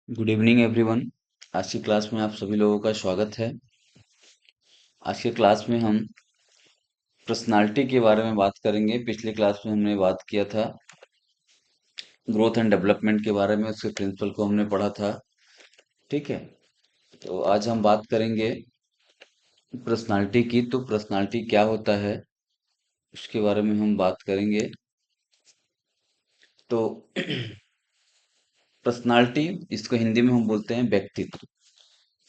Good evening everyone. आज की class में आप सभी लोगों का स्वागत है। आज के क्लास में हम पर्सनालिटी के बारे में बात करेंगे। पिछले क्लास में हमने बात किया था ग्रोथ एंड डेवलपमेंट के बारे में, उसके प्रिंसिपल को हमने पढ़ा था। ठीक है, तो आज हम बात करेंगे पर्सनालिटी की। तो पर्सनालिटी क्या होता है उसके बारे में हम बात करेंगे। तो पर्सनालिटी, इसको हिंदी में हम बोलते हैं व्यक्तित्व।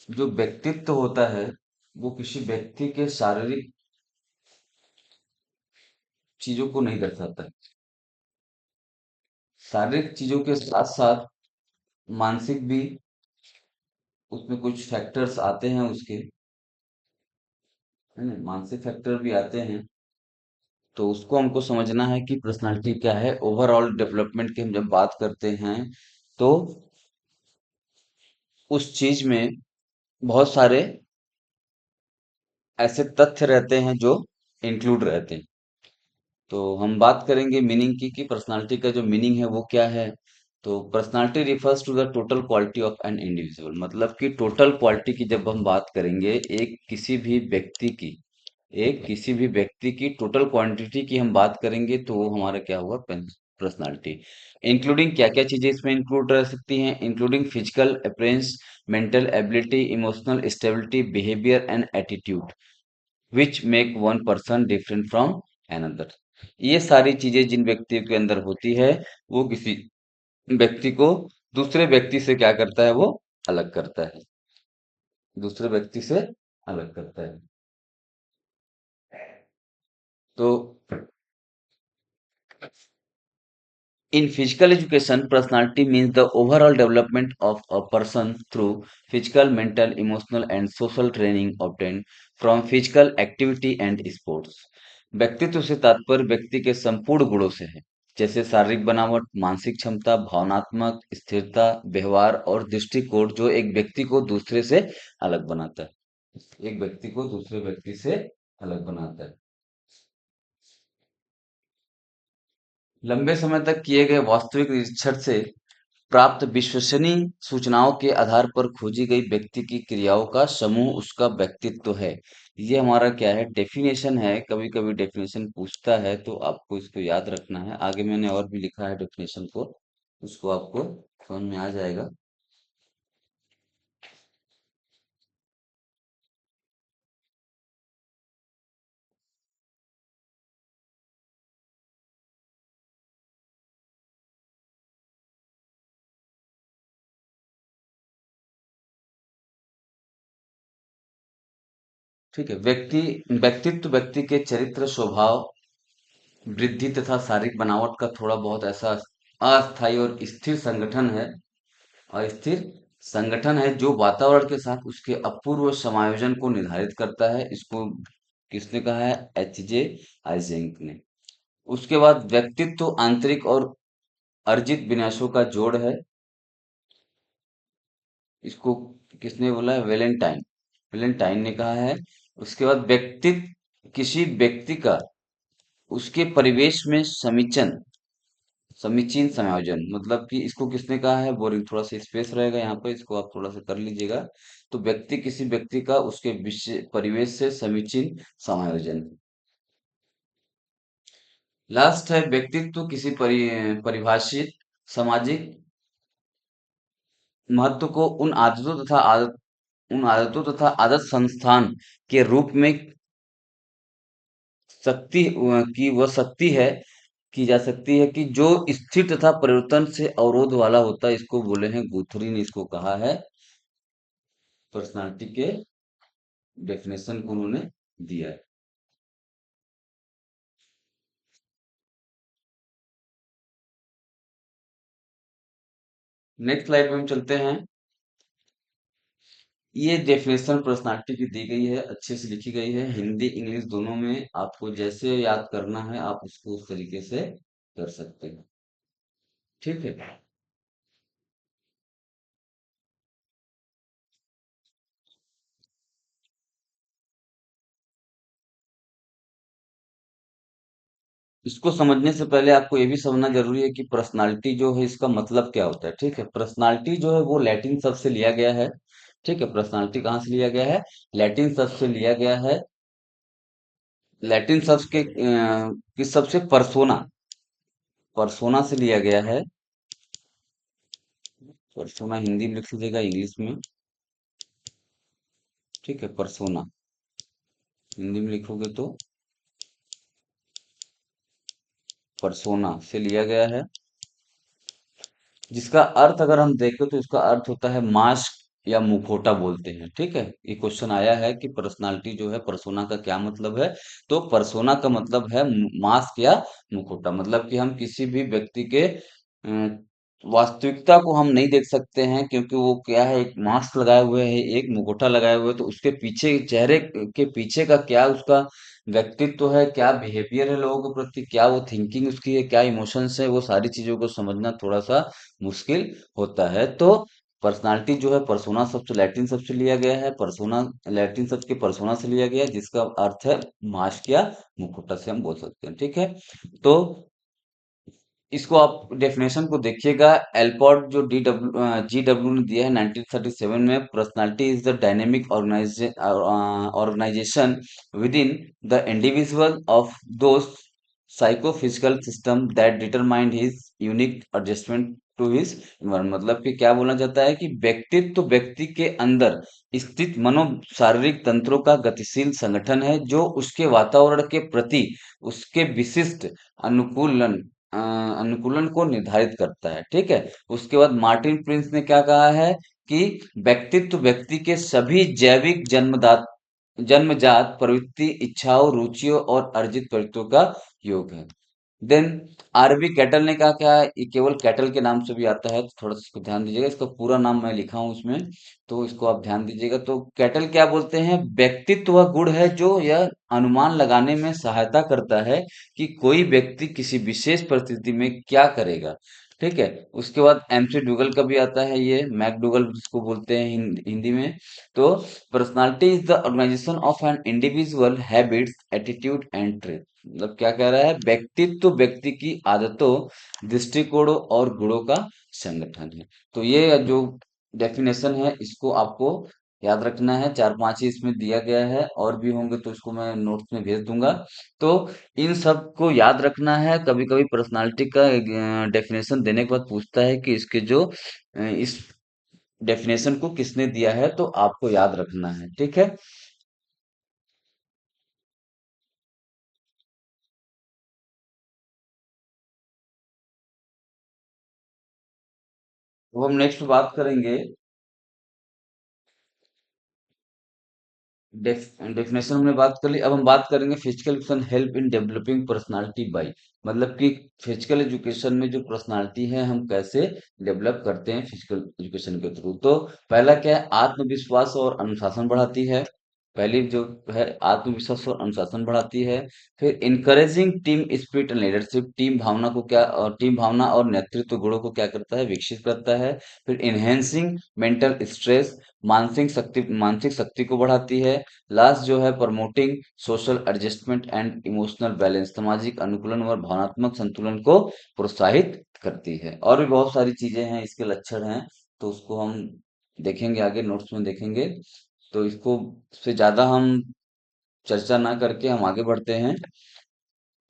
जो व्यक्तित्व होता है वो किसी व्यक्ति के शारीरिक चीजों को नहीं दर्शाता है। शारीरिक चीजों के साथ साथ मानसिक भी उसमें कुछ फैक्टर्स आते हैं उसके, है ना, मानसिक फैक्टर भी आते हैं। तो उसको हमको समझना है कि पर्सनालिटी क्या है। ओवरऑल डेवलपमेंट की हम जब बात करते हैं तो उस चीज में बहुत सारे ऐसे तथ्य रहते हैं जो इंक्लूड रहते हैं। तो हम बात करेंगे मीनिंग की कि पर्सनालिटी का जो मीनिंग है वो क्या है। तो personality refers to the total quality of an individual, मतलब कि टोटल क्वालिटी की जब हम बात करेंगे एक किसी भी व्यक्ति की टोटल क्वांटिटी की हम बात करेंगे तो वो हमारा क्या हुआ, पर्सनालिटी। इंक्लूडिंग क्या क्या चीजें इसमें इंक्लूड रह सकती हैं, including physical appearance, mental ability, emotional stability, behaviour and attitude which make one person different from another. ये सारी चीजें जिन व्यक्तियों के अंदर होती है वो किसी व्यक्ति को दूसरे व्यक्ति से क्या करता है, वो अलग करता है, दूसरे व्यक्ति से अलग करता है। तो in physical education, personality means the overall development of a person through physical, mental, emotional, and social training obtained from physical activity and sports. व्यक्तित्व से तात्पर्य व्यक्ति के संपूर्ण गुणों से है, जैसे शारीरिक बनावट, मानसिक क्षमता, भावनात्मक स्थिरता, व्यवहार और दृष्टिकोण, जो एक व्यक्ति को दूसरे से अलग बनाता है, एक व्यक्ति को दूसरे व्यक्ति से अलग बनाता है। लंबे समय तक किए गए वास्तविक निरीक्षण से प्राप्त विश्वसनीय सूचनाओं के आधार पर खोजी गई व्यक्ति की क्रियाओं का समूह उसका व्यक्तित्व है। ये हमारा क्या है, डेफिनेशन है। कभी कभी डेफिनेशन पूछता है तो आपको इसको याद रखना है। आगे मैंने और भी लिखा है डेफिनेशन को, उसको आपको समझ में आ जाएगा। ठीक है, व्यक्तित्व व्यक्ति के चरित्र, स्वभाव, वृद्धि तथा शारीरिक बनावट का थोड़ा बहुत ऐसा अस्थायी और स्थिर संगठन है, अस्थिर संगठन है जो वातावरण के साथ उसके अपूर्व समायोजन को निर्धारित करता है। इसको किसने कहा है, एच जे आइजेंक ने। उसके बाद व्यक्तित्व आंतरिक और अर्जित विन्यासों का जोड़ है। इसको किसने बोला है, वेलेंटाइन, वेलेंटाइन ने कहा है। उसके बाद व्यक्तित्व किसी व्यक्ति का उसके परिवेश में समीचीन समायोजन, मतलब कि इसको किसने कहा है, बोरिंग, थोड़ा सा स्पेस रहेगा यहाँ पे, इसको आप थोड़ा सा कर लीजिएगा। तो व्यक्ति किसी व्यक्ति का उसके विषय परिवेश से समीचीन समायोजन। लास्ट है व्यक्तित्व किसी परिभाषित सामाजिक महत्व को उन आदतों तथा आदत संस्थान के रूप में शक्ति है की जा सकती है कि जो स्थिर तथा परिवर्तन से अवरोध वाला होता है। इसको बोले हैं, गुथरी ने इसको कहा है, पर्सनालिटी के डेफिनेशन को उन्होंने दिया है। नेक्स्ट स्लाइड में हम चलते हैं। ये डेफिनेशन पर्सनालिटी की दी गई है, अच्छे से लिखी गई है, हिंदी इंग्लिश दोनों में। आपको जैसे याद करना है आप उसको उस तरीके से कर सकते हैं। ठीक है। इसको समझने से पहले आपको ये भी समझना जरूरी है कि पर्सनालिटी जो है इसका मतलब क्या होता है। ठीक है, पर्सनालिटी जो है वो लैटिन शब्द से लिया गया है। ठीक है, पर्सनालिटी कहाँ से लिया गया है? लैटिन शब्द से लिया गया है। लैटिन शब्द के किस शब्द से? परसोना। परसोना से लिया गया है। परसोना हिंदी में लिख लीजिएगा, इंग्लिश में। ठीक है, परसोना हिंदी में लिखोगे तो परसोना से लिया गया है, जिसका अर्थ अगर हम देखें तो इसका अर्थ होता है मास्क या मुखौटा बोलते हैं। ठीक है, ये क्वेश्चन आया है कि पर्सनालिटी जो है परसोना का क्या मतलब है। तो परसोना का मतलब है मास्क या मुखौटा। मतलब कि हम किसी भी व्यक्ति के वास्तविकता को हम नहीं देख सकते हैं, क्योंकि वो क्या है, एक मास्क लगाए हुए है, एक मुखौटा लगाए हुए है। तो उसके पीछे, चेहरे के पीछे का क्या उसका व्यक्तित्व है, क्या बिहेवियर है लोगों के प्रति, क्या वो थिंकिंग उसकी है, क्या इमोशंस है, वो सारी चीजों को समझना थोड़ा सा मुश्किल होता है। तो पर्सनालिटी जो है परसोना शब्द लैटिन शब्द से लिया गया है। परसोना लैटिन शब्द के परसोना से लिया गया है, जिसका अर्थ है मास्क या मुखौटा से हम बोल सकते हैं। ठीक है, तो इसको आप डेफिनेशन को देखिएगा। एल्पॉट जो जी डब्ल्यू ने दिया है 1937 में, personality is the dynamic organisation within the individual of those psychophysical system that determined his unique adjustment to his environment. मतलब कि क्या बोलना चाहता है कि व्यक्तित्व तो व्यक्ति के अंदर स्थित मनो शारीरिक तंत्रों का गतिशील संगठन है, जो उसके वातावरण के प्रति उसके विशिष्ट अनुकूलन अनुकूलन को निर्धारित करता है। ठीक है, उसके बाद मार्टिन प्रिंस ने क्या कहा है कि व्यक्तित्व व्यक्ति के सभी जैविक जन्मजात प्रवृत्ति, इच्छाओं, रुचियों और अर्जित प्रवृत्तियों का योग है। देन आरबी कैटल ने कहा क्या है, ये केवल कैटल के नाम से भी आता है, तो थोड़ा सा इसको ध्यान दीजिएगा। इसका पूरा नाम मैं लिखा हूं उसमें, तो इसको आप ध्यान दीजिएगा। तो कैटल क्या बोलते हैं? व्यक्तित्व वह गुण है जो यह अनुमान लगाने में सहायता करता है कि कोई व्यक्ति किसी विशेष परिस्थिति में क्या करेगा। ठीक है, उसके बाद एमसी डुगल का भी आता है, ये मैकडुगल जिसको बोलते हैं हिंदी में। तो personality is the organisation of an individual habits, attitude and trait. मतलब क्या कह रहा है? व्यक्तित्व व्यक्ति की आदतों, दृष्टिकोणों और गुणों का संगठन है। तो ये जो डेफिनेशन है इसको आपको याद रखना है। चार पांच ही इसमें दिया गया है, और भी होंगे तो इसको मैं नोट्स में भेज दूंगा। तो इन सब को याद रखना है। कभी कभी पर्सनालिटी का डेफिनेशन देने के बाद पूछता है कि इसके जो इस डेफिनेशन को किसने दिया है, तो आपको याद रखना है। ठीक है, तो हम नेक्स्ट बात करेंगे। डेफिनेशन हमने बात कर ली, अब हम बात करेंगे physical education help in developing personality by. मतलब कि फिजिकल एजुकेशन में जो पर्सनालिटी है हम कैसे डेवलप करते हैं फिजिकल एजुकेशन के थ्रू। तो पहला क्या है? आत्मविश्वास और अनुशासन बढ़ाती है। पहली जो है, आत्मविश्वास और अनुशासन बढ़ाती है। फिर encouraging team spirit and leadership, team भावना को क्या, और टीम भावना और नेतृत्व गुणों को क्या करता है? विकसित करता है। फिर इनहेंसिंग मेंटल स्ट्रेस, मानसिक शक्ति को बढ़ाती है। लास्ट जो है, promoting social adjustment and emotional balance, सामाजिक अनुकूलन और भावनात्मक संतुलन को प्रोत्साहित करती है। और भी बहुत सारी चीजें हैं, इसके लक्षण हैं, तो उसको हम देखेंगे आगे, नोट्स में देखेंगे। तो इसको से ज्यादा हम चर्चा ना करके हम आगे बढ़ते हैं।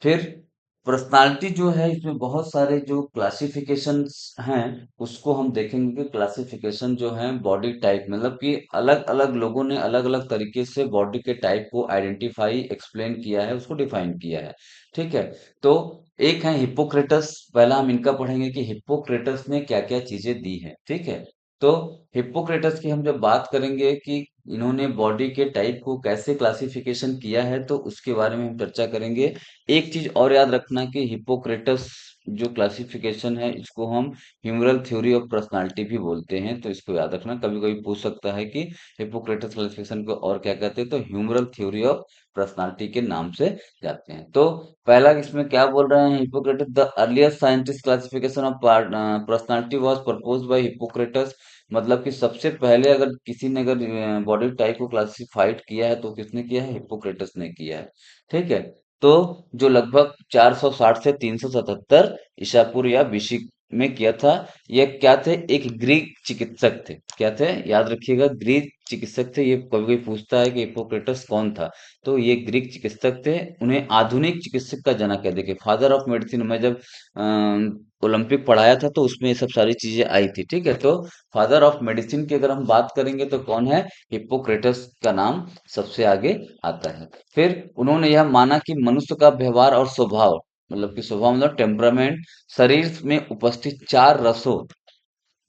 फिर पर्सनालिटी जो है, इसमें बहुत सारे जो क्लासिफिकेशंस हैं उसको हम देखेंगे कि क्लासिफिकेशन जो है बॉडी टाइप, मतलब कि अलग अलग लोगों ने अलग अलग तरीके से बॉडी के टाइप को आइडेंटिफाई, एक्सप्लेन किया है, उसको डिफाइन किया है। ठीक है, तो एक है हिप्पोक्रेटस। पहला हम इनका पढ़ेंगे कि हिप्पोक्रेटस ने क्या क्या चीजें दी है। ठीक है, तो हिप्पोक्रेटस की हम जब बात करेंगे कि इन्होंने बॉडी के टाइप को कैसे क्लासिफिकेशन किया है, तो उसके बारे में हम चर्चा करेंगे। एक चीज और याद रखना कि हिप्पोक्रेटस जो क्लासिफिकेशन है इसको हम ह्यूमरल थ्योरी ऑफ पर्सनालिटी भी बोलते हैं। तो इसको याद रखना, कभी कभी पूछ सकता है कि हिप्पोक्रेटस क्लासिफिकेशन को और क्या कहते हैं, तो ह्यूमरल थ्योरी ऑफ पर्सनालिटी के नाम से जाते हैं। तो पहला इसमें क्या बोल रहे हैं Hippocrates? The earliest scientist classification of personality was proposed by Hippocrates. मतलब कि सबसे पहले अगर किसी ने अगर बॉडी टाइप को क्लासिफाइड किया है तो किसने किया है? हिप्पोक्रेटस ने किया है। ठीक है, तो जो लगभग 460 से 377 ईसा पूर्व या बीसी में किया था। ये क्या थे? एक ग्रीक चिकित्सक थे। क्या थे? याद रखिएगा, ग्रीक चिकित्सक थे। ये कभी कोई पूछता है कि हिप्पोक्रेटस कौन था, तो ये ग्रीक चिकित्सक थे। उन्हें आधुनिक चिकित्सक का जनक है। देखिए, फादर ऑफ मेडिसिन, मैं जब ओलंपिक पढ़ाया था तो उसमें ये सब सारी चीजें आई थी। ठीक है, तो फादर ऑफ मेडिसिन की अगर हम बात करेंगे तो कौन है? हिप्पोक्रेटस का नाम सबसे आगे आता है। फिर उन्होंने यह माना कि मनुष्य का व्यवहार और स्वभाव, मतलब कि स्वभाव मतलब टेम्परामेंट, शरीर में उपस्थित चार रसों,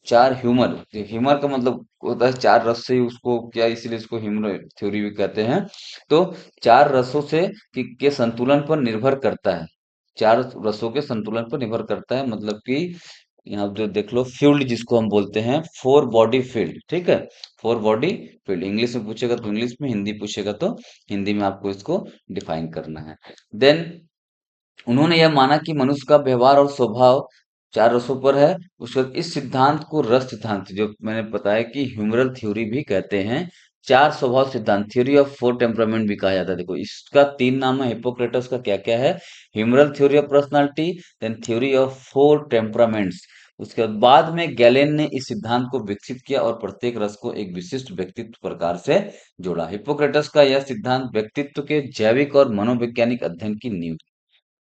चार ह्यूमर, ह्यूमर का मतलब होता है चार रस से ही उसको क्या, इसीलिए इसको ह्यूमर थ्योरी भी कहते हैं। तो चार रसों से के संतुलन पर निर्भर करता है। चार रसों के संतुलन पर निर्भर करता है, मतलब कि यहाँ जो देख लो, फील्ड जिसको हम बोलते हैं, फोर बॉडी फील्ड। ठीक है, फोर बॉडी फील्ड। इंग्लिश में पूछेगा तो इंग्लिश में, हिंदी पूछेगा तो हिंदी में आपको इसको डिफाइन करना है। देन उन्होंने यह माना कि मनुष्य का व्यवहार और स्वभाव चार रसों पर है। उसके बाद इस सिद्धांत को रस सिद्धांत, जो मैंने बताया कि ह्यूमरल थ्योरी भी कहते हैं। चार स्वभाव सिद्धांत, थ्योरी ऑफ फोर टेम्परामेंट भी कहा जाता है। देखो, इसका तीन नाम है हिप्पोक्रेटस का। क्या क्या है? Humoral theory of personality, then theory of four temperaments. उसके बाद में गैलेन ने इस सिद्धांत को विकसित किया और प्रत्येक रस को एक विशिष्ट व्यक्तित्व प्रकार से जोड़ा। हिप्पोक्रेटस का यह सिद्धांत व्यक्तित्व के जैविक और मनोवैज्ञानिक अध्ययन की नींव।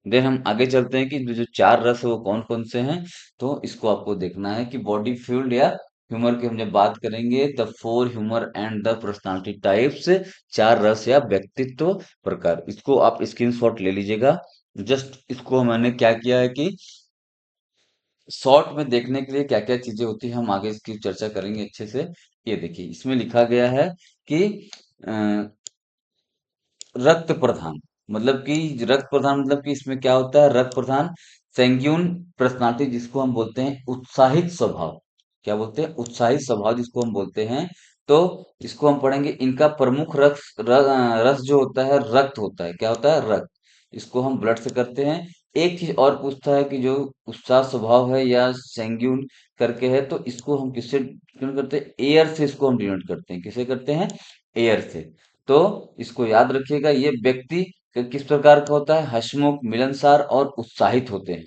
देन हम आगे चलते हैं कि जो जो चार रस है वो कौन कौन से हैं। तो इसको आपको देखना है कि बॉडी फ्लूइड या ह्यूमर की हम जब बात करेंगे, the four humour and the personality types, चार रस या व्यक्तित्व प्रकार, इसको आप स्क्रीनशॉट ले लीजिएगा। जस्ट इसको मैंने क्या किया है कि शॉर्ट में देखने के लिए क्या क्या चीजें होती है, हम आगे इसकी चर्चा करेंगे अच्छे से। ये देखिए, इसमें लिखा गया है कि रक्त प्रधान, मतलब कि रक्त प्रधान मतलब कि इसमें क्या होता है? रक्त प्रधान सेंग्यून पर्सनालिटी, जिसको हम बोलते हैं उत्साहित स्वभाव। क्या बोलते हैं? उत्साहित स्वभाव, जिसको हम बोलते हैं। तो इसको हम पढ़ेंगे। इनका प्रमुख रस जो होता है, रक्त होता है। क्या होता है? रक्त। इसको हम ब्लड से करते हैं। एक चीज और पूछता है कि जो उत्साह स्वभाव है या सेंग्यून करके है, तो इसको हम किससे डिनोट करते हैं? एयर से इसको हम डिनोट करते हैं। किसे करते हैं? एयर से। तो इसको याद रखिएगा, ये व्यक्ति किस प्रकार का होता है? हंसमुख, मिलनसार और उत्साहित होते हैं।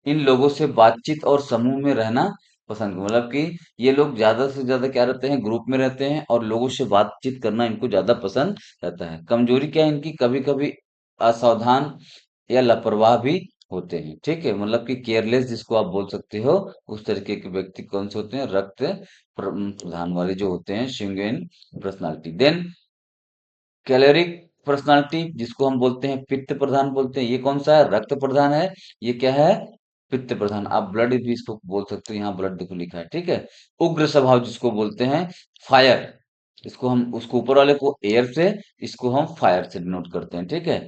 इन लोगों से बातचीत और समूह में रहना पसंद, मतलब कि ये लोग ज्यादा से ज्यादा क्या रहते हैं? ग्रुप में रहते हैं और लोगों से बातचीत करना इनको ज्यादा पसंद रहता है। कमजोरी क्या है इनकी? कभी कभी असावधान या लापरवाह भी होते हैं। ठीक है, मतलब कि केयरलेस जिसको आप बोल सकते हो, उस तरीके के व्यक्ति कौन से होते हैं? रक्त प्रधान वाले जो होते हैं, संगुइन पर्सनालिटी। देन कैलोरिक पर्सनालिटी, जिसको हम बोलते हैं पित्त प्रधान बोलते हैं, ये कौन सा है? रक्त प्रधान है। ये क्या है? पित्त प्रधान। आप ब्लड भी इसको बोल सकते हो, यहाँ ब्लड देखो लिखा है। ठीक है। उग्र स्वभाव जिसको बोलते हैं, फायर, इसको हम उसको ऊपर वाले को एयर से, इसको हम फायर से डिनोट करते हैं। ठीक है।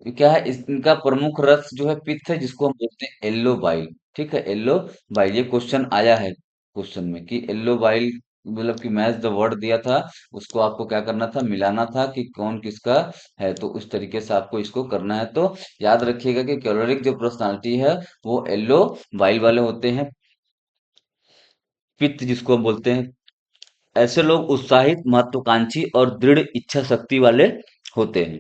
ये क्या है? इनका प्रमुख रस जो है पित्त है, जिसको हम बोलते हैं येलो बाइल। ठीक है, येलो बाइल। ये क्वेश्चन आया है क्वेश्चन में कि येलो बाइल, मतलब कि मैच द वर्ड दिया था, उसको आपको क्या करना था? मिलाना था कि कौन किसका है। तो उस तरीके से आपको इसको करना है। तो याद रखिएगा कि कैलोरिक जो पर्सनालिटी है वो येलो बाइल वाले होते हैं। पित्त जिसको हम बोलते हैं, ऐसे लोग उत्साहित, महत्वाकांक्षी और दृढ़ इच्छा शक्ति वाले होते हैं।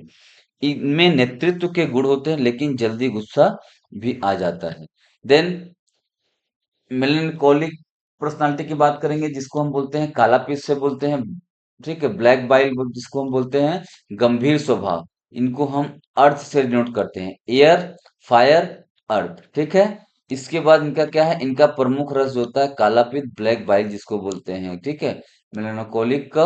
इनमें नेतृत्व के गुण होते हैं, लेकिन जल्दी गुस्सा भी आ जाता है। देन मेलेंकोलिक पर्सनालिटी की बात करेंगे, जिसको हम बोलते हैं काला पीस से बोलते हैं। ठीक है। ब्लैक बाइल जिसको हम बोलते हैं गंभीर स्वभाव, इनको हम अर्थ से डिनोट करते हैं, एयर, फायर, अर्थ। ठीक है। इसके बाद इनका क्या है? इनका प्रमुख रस जो होता है काला पीत, ब्लैक बाइल जिसको बोलते हैं। ठीक है। मेलेनकोलिक का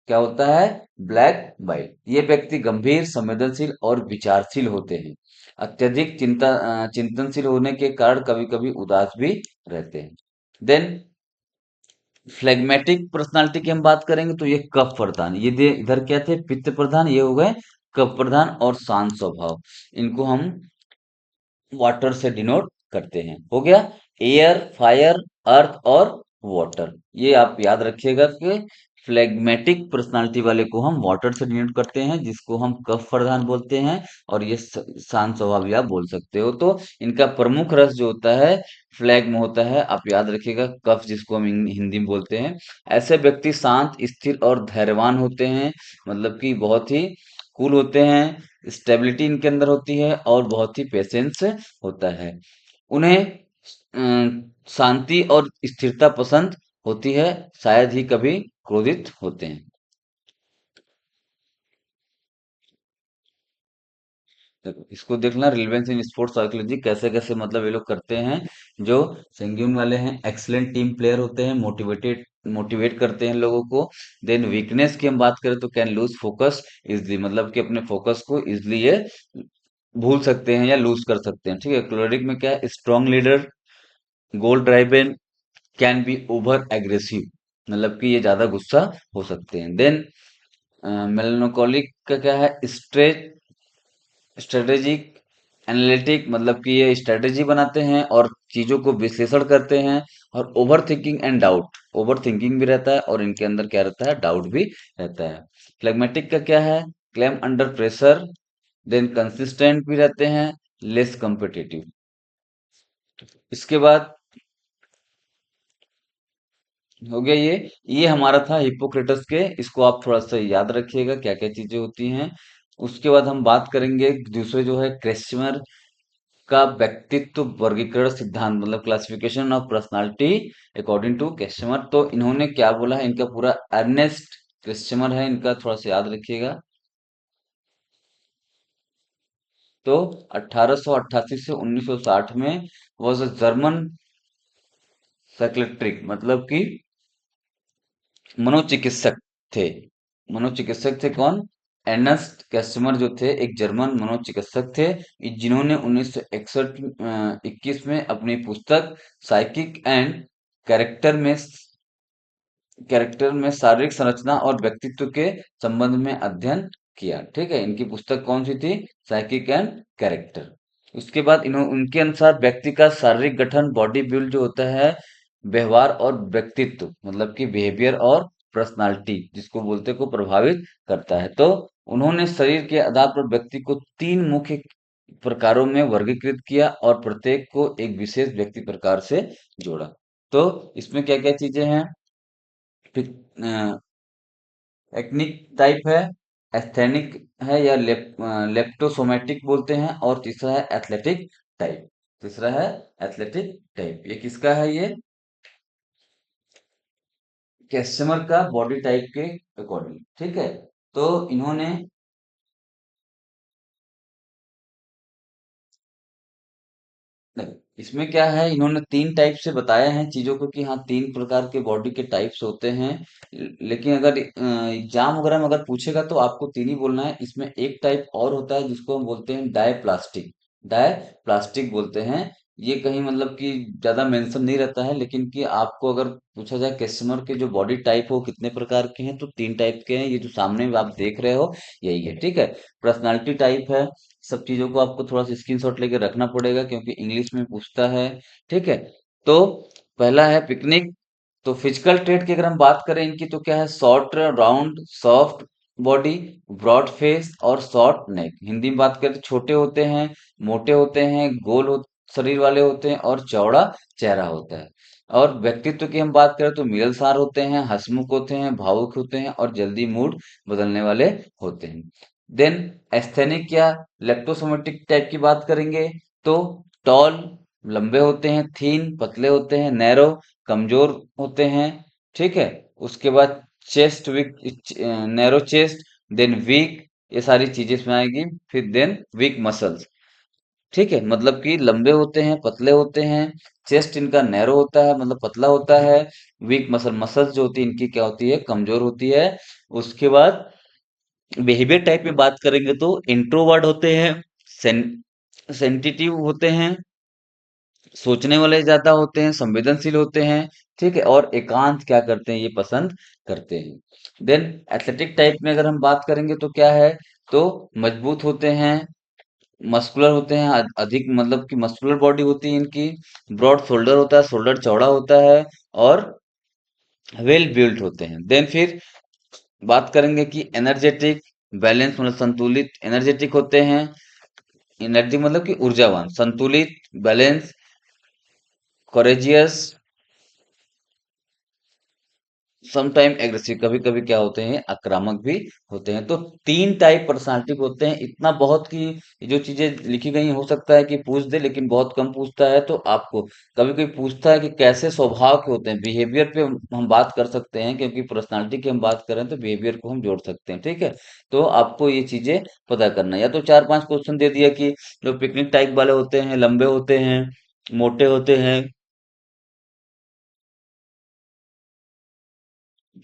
क्या होता है? Black bile. ये व्यक्ति गंभीर, संवेदनशील और विचारशील होते हैं। अत्यधिक चिंतनशील होने के कारण कभी कभी उदास भी रहते हैं। देन फ्लेगमेटिक पर्सनालिटी की हम बात करेंगे तो ये कफ प्रधान, इधर क्या थे? पित्त प्रधान। ये हो गए कफ प्रधान और शांत स्वभाव। इनको हम वाटर से डिनोट करते हैं। हो गया, एयर, फायर, अर्थ और वाटर। ये आप याद रखिएगा कि फ्लेगमेटिक पर्सनालिटी वाले को हम वाटर से डिनोट करते हैं, जिसको हम कफ प्रधान बोलते हैं। और ये शांत स्वभाव भी आप बोल सकते हो। तो इनका प्रमुख रस जो होता है फ्लैग में होता है। आप याद रखिएगा, कफ जिसको हम हिंदी में बोलते हैं। ऐसे व्यक्ति शांत, स्थिर और धैर्यवान होते हैं, मतलब कि बहुत ही कूल होते हैं, स्टेबिलिटी इनके अंदर होती है और बहुत ही पेशेंस होता है। उन्हें शांति और स्थिरता पसंद होती है, शायद ही कभी क्रोधित होते हैं। देखो इसको देखना, रिलेवेंस इन स्पोर्ट्स साइकोलॉजी कैसे कैसे मतलब ये लोग करते हैं। जो संगीन वाले हैं, एक्सलेंट टीम प्लेयर होते हैं, मोटिवेट करते हैं लोगों को। देन वीकनेस की हम बात करें तो कैन लूज फोकस इजली, मतलब कि अपने फोकस को इजली ये भूल सकते हैं या लूज कर सकते हैं। ठीक है, क्लोरिक में क्या है, strong leader, goal driven, can be over aggressive, मतलब कि ये ज्यादा गुस्सा हो सकते हैं। देन मेलानकोलिक का क्या है, स्ट्रेटेजिक एनालिटिक, मतलब कि ये स्ट्रेटेजी बनाते हैं और चीजों को विश्लेषण करते हैं। और over thinking and doubt, over thinking भी रहता है और इनके अंदर क्या रहता है, डाउट भी रहता है। फ्लेगमेटिक का क्या है, calm under pressure, then consistent भी रहते हैं, लेस कॉम्पिटिटिव। इसके बाद हो गया ये हमारा था हिप्पोक्रेटस के, इसको आप थोड़ा सा याद रखिएगा क्या क्या चीजें होती हैं। उसके बाद हम बात करेंगे दूसरे जो है क्रेस्मर का व्यक्तित्व वर्गीकरण सिद्धांत, मतलब classification of personality according to Kretschmer. तो इन्होंने क्या बोला है, इनका पूरा अर्नेस्ट क्रेस्मर है इनका, थोड़ा सा याद रखिएगा। तो 1888 से 1960 में वॉज अ जर्मन साइकियाट्रिक, मतलब कि मनोचिकित्सक थे। मनोचिकित्सक थे कौन, एर्नेस्ट कैस्मर जो थे, एक जर्मन मनोचिकित्सक थे, जिन्होंने 1961 21 में अपनी पुस्तक साइकिक एंड कैरेक्टर में शारीरिक संरचना और व्यक्तित्व के संबंध में अध्ययन किया। ठीक है, इनकी पुस्तक कौन सी थी, साइकिक एंड कैरेक्टर। उसके बाद उनके अनुसार व्यक्ति का शारीरिक गठन, बॉडी बिल्ड जो होता है, व्यवहार और व्यक्तित्व, मतलब कि बिहेवियर और पर्सनालिटी जिसको बोलते को प्रभावित करता है। तो उन्होंने शरीर के आधार पर व्यक्ति को तीन मुख्य प्रकारों में वर्गीकृत किया और प्रत्येक को एक विशेष व्यक्ति प्रकार से जोड़ा। तो इसमें क्या क्या चीजें हैं, एक्निक टाइप है, एस्थेनिक है या लेप्टोसोमेटिक बोलते हैं, और तीसरा है एथलेटिक टाइप। तीसरा है एथलेटिक टाइप, ये किसका है, ये कैस्टमर का बॉडी टाइप के अकॉर्डिंग। ठीक है, तो इन्होंने नहीं, इसमें क्या है, इन्होंने तीन टाइप से बताया है चीजों को कि हाँ तीन प्रकार के बॉडी के टाइप्स होते हैं। लेकिन अगर एग्जाम वगैरह में अगर पूछेगा तो आपको तीन ही बोलना है। इसमें एक टाइप और होता है जिसको हम बोलते हैं डायप्लास्टिक, डायप्लास्टिक बोलते हैं। ये कहीं मतलब कि ज्यादा मेंशन नहीं रहता है, लेकिन कि आपको अगर पूछा जाए कस्टमर के जो बॉडी टाइप हो कितने प्रकार के हैं, तो तीन टाइप के हैं, ये जो सामने में आप देख रहे हो यही है। ठीक है, पर्सनालिटी टाइप है, सब चीजों को आपको थोड़ा सा स्क्रीनशॉट लेके रखना पड़ेगा क्योंकि इंग्लिश में पूछता है। ठीक है, तो पहला है पिकनिक। तो फिजिकल ट्रेट की अगर हम बात करें इनकी, तो क्या है, short round soft body, broad face और शॉर्ट नेक। हिंदी में बात करें तो छोटे होते हैं, मोटे होते हैं, शरीर वाले होते हैं और चौड़ा चेहरा होता है। और व्यक्तित्व की हम बात करें तो मिलनसार होते हैं, हंसमुख होते हैं, भावुक होते हैं और जल्दी मूड बदलने वाले होते हैं। देन एस्थेनिक या लेप्टोसोमेटिक टाइप की बात करेंगे तो टॉल लंबे होते हैं, थीन पतले होते हैं, नैरो कमजोर होते हैं। ठीक है, उसके बाद chest weak, narrow chest, then weak, ये सारी चीजें इसमें आएगी। फिर देन वीक मसल्स। ठीक है, मतलब कि लंबे होते हैं, पतले होते हैं, चेस्ट इनका नैरो होता है मतलब पतला होता है, वीक मसल्स जो होती है इनकी क्या होती है, कमजोर होती है। उसके बाद बिहेवियर टाइप में बात करेंगे तो इंट्रोवर्ट होते हैं, सेंसिटिव होते हैं, सोचने वाले ज्यादा होते हैं, संवेदनशील होते हैं। ठीक है, और एकांत क्या करते हैं, ये पसंद करते हैं। देन एथलेटिक टाइप में अगर हम बात करेंगे तो क्या है, तो मजबूत होते हैं, मस्कुलर होते हैं, अधिक मतलब कि मस्कुलर बॉडी होती है इनकी, ब्रॉड शोल्डर होता है, शोल्डर चौड़ा होता है और वेल बिल्ट होते हैं। देन फिर बात करेंगे कि एनर्जेटिक, बैलेंस मतलब संतुलित, एनर्जेटिक होते हैं, एनर्जी मतलब कि ऊर्जावान, संतुलित, बैलेंस, कोरेजियस, सम टाइम एग्रेसिव, कभी कभी क्या होते हैं, आक्रामक भी होते हैं। तो तीन टाइप पर्सनालिटी के होते हैं, इतना बहुत कि ये जो चीजें लिखी गई हैं, हो सकता है कि पूछ दे, लेकिन बहुत कम पूछता है। तो आपको कभी कभी पूछता है कि कैसे स्वभाव के होते हैं, बिहेवियर पे हम बात कर सकते हैं, क्योंकि पर्सनालिटी की हम बात करें तो बिहेवियर को हम जोड़ सकते हैं, ठीक है। तो आपको ये चीजें पता करना है। या तो चार पांच क्वेश्चन दे दिया कि जो पिकनिक टाइप वाले होते हैं, लंबे होते हैं, मोटे होते हैं,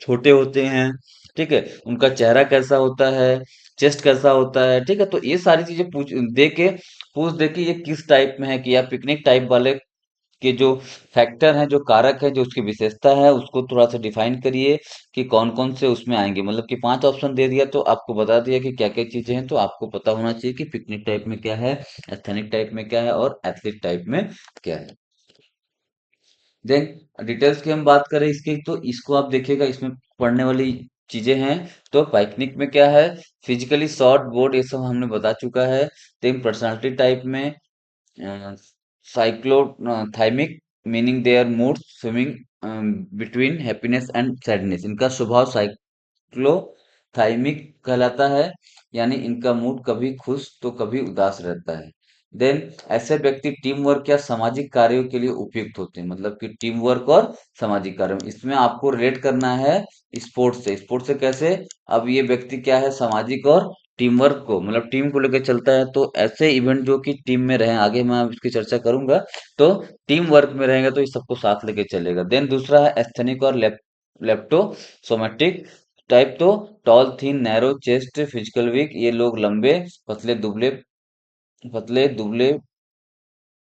छोटे होते हैं, ठीक है, उनका चेहरा कैसा होता है, चेस्ट कैसा होता है, ठीक है। तो ये सारी चीजें पूछ दे के ये किस टाइप में है, कि या पिकनिक टाइप वाले के जो फैक्टर हैं, जो कारक है, जो उसकी विशेषता है, उसको थोड़ा सा डिफाइन करिए कि कौन कौन से उसमें आएंगे। मतलब कि पांच ऑप्शन दे दिया तो आपको बता दिया कि क्या क्या चीजें हैं। तो आपको पता होना चाहिए कि पिकनिक टाइप में क्या है, एस्थेनिक टाइप में क्या है, और एथलीट टाइप में क्या है। देन डिटेल्स की हम बात करें इसकी, तो इसको आप देखिएगा, इसमें पढ़ने वाली चीजें हैं। तो पाइकनिक में क्या है, फिजिकली शॉर्ट बोर्ड, ये सब हमने बता चुका है। देन पर्सनालिटी टाइप में cyclothymic, meaning their mood swimming between happiness and sadness, इनका स्वभाव साइक्लोथाइमिक कहलाता है, यानी इनका मूड कभी खुश तो कभी उदास रहता है। देन ऐसे व्यक्ति टीम वर्क या सामाजिक कार्यों के लिए उपयुक्त होते हैं, मतलब कि टीम वर्क और सामाजिक कार्यों, इसमें आपको रिलेट करना है स्पोर्ट्स से। स्पोर्ट्स से कैसे, अब ये व्यक्ति क्या है, सामाजिक और टीम वर्क को, मतलब टीम को लेकर चलता है। तो ऐसे इवेंट जो कि टीम में रहे, आगे मैं इसकी चर्चा करूंगा। तो टीम वर्क में रहेगा तो ये सबको साथ लेके चलेगा। देन दूसरा है एस्थेनिक और लेप्टोसोमेटिक टाइप। तो टॉल, थीन, नैरो चेस्ट, फिजिकल वीक, ये लोग लंबे, पतले दुबले, पतले दुबले